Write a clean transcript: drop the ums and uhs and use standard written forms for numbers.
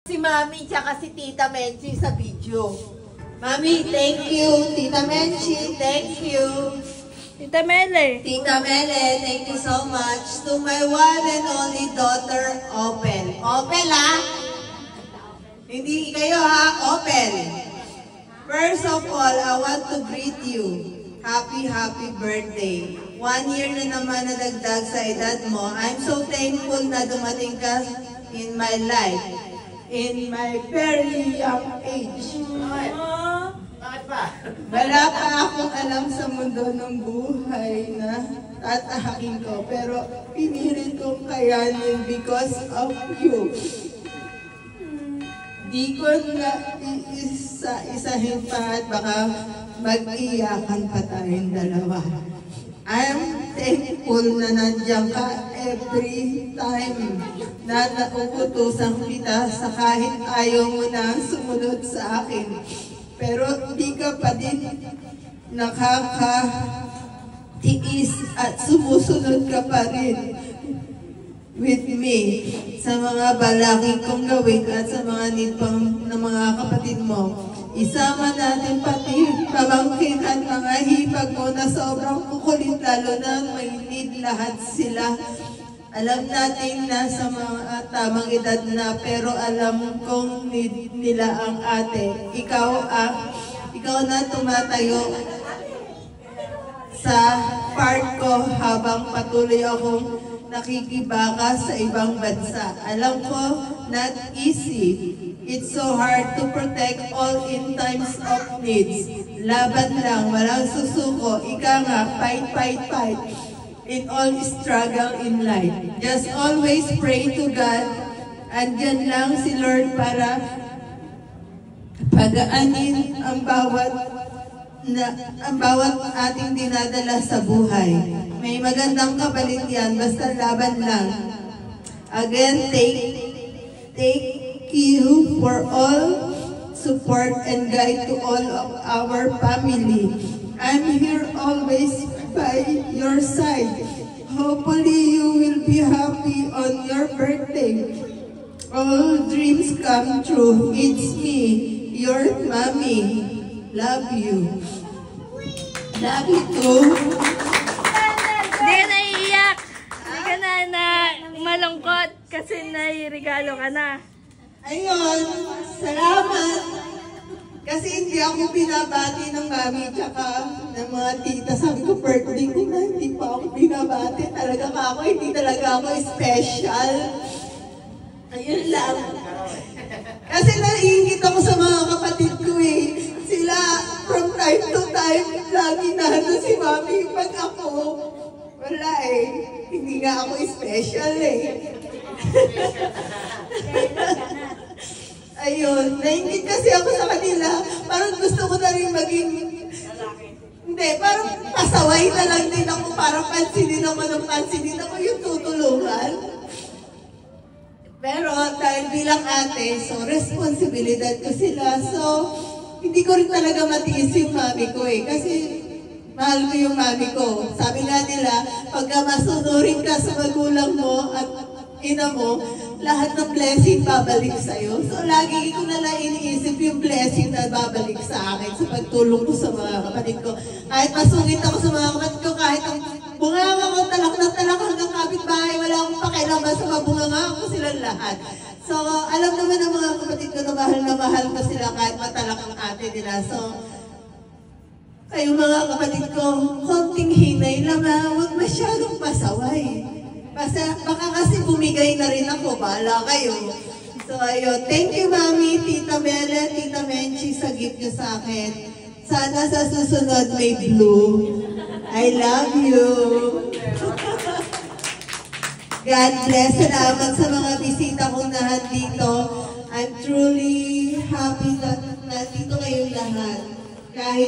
Si Mami tsaka si Tita Menchi sa video. Mami, thank you. Tita Menchi, thank you. Tita Mele. Tita Mele, thank you so much. To my one and only daughter, Opel. Opel, ha? Hindi kayo, ha? Opel. First of all, I want to greet you. Happy birthday. 1 year na naman nadagdag sa edad mo. I'm so thankful na dumating ka in my life. In my very young age. Bakit ba? Wala pa akong alam sa mundo ng buhay na tatahakin ko. Pero pinilit kong kayanin because of you. Di ko na isa-isahin pa at baka mag-iyakan pa tayong dalawa. I'm thankful na nandiyan ka every time na nauutusan kita sa kahit ayaw mo na sumunod sa akin. Pero di ka pa din nakakatiis at sumusunod ka pa rin with me sa mga balakid kong gawin at sa mga need pang ng mga kapatid mo. Isama natin pati pamangkin at mga hipag mo na sobrang kukulit, lalo na may need lahat sila. Alam natin na sa mga tamang edad na, pero alam kong need nila ang ate. Ikaw na tumatayo sa part ko habang patuloy akong nakikibaka sa ibang bansa. Alam ko, not easy. It's so hard to protect all in times of needs. Laban lang, walang susuko. Ika nga, fight. In all struggle in life. Just always pray to God. Andyan lang si Lord para pagaanin ang bawat ating dinadala sa buhay. May magandang kapalit yan, basta laban lang. Again, take you for all support and guide to all of our family. I'm here always by your side. Hopefully you will be happy on your birthday. All dreams come true. It's me, your mommy. Love you. Love you too. Hindi ka naiiyak. Hindi ka na malungkot kasi nairegalo ka na. Ayun, salamat. Kasi hindi ako binabati ng mami tsaka ng mga tita. Sabi ko, birthday ko na, hindi pa ako binabati. Talaga ka ako, hindi talaga ako special. Ayun lang. Kasi naiingit ako sa mga kapatid ko eh. Sila, from time to time, lagi na si mami. Pag ako, wala eh. Hindi nga ako special eh. Ayun, naingit kasi ako sa kanila. Parang gusto ko na rin maging... Hindi, parang pasaway na lang din ako. Parang pansinin ako yung tutulungan. Pero dahil bilang ate, so responsibilidad ko sila. So, hindi ko rin talaga matiis yung mami ko eh. Kasi mahal ko yung mami ko. Sabi nga nila, pagka masunurin ka sa magulang mo at ina mo, lahat ng blessing babalik sa'yo. So, lagi ko na lang iniisip yung blessing na babalik sa akin sa pagtulong ko sa mga kapatid ko. Kahit masungit ako sa mga kapatid ko, kahit ang bunganga ko talak na talak hanggang kapitbahay, wala akong pakialam sa mga bunganga ko silang lahat. So, alam naman ng mga kapatid ko na mahal ko sila kahit matalak ang ate nila. So, kayong mga kapatid ko, konting hinay lang ha, huwag masyadong pasaway. Baka kasi bumigay na rin ako, bahala kayo. So ayun, thank you Mami, Tita Mele, Tita Menchi sa gift nyo sa akin. Sana sa susunod may blue. I love you. God bless. Salamat sa mga bisita kong lahat dito. I'm truly happy na nandito kayong lahat. Kahit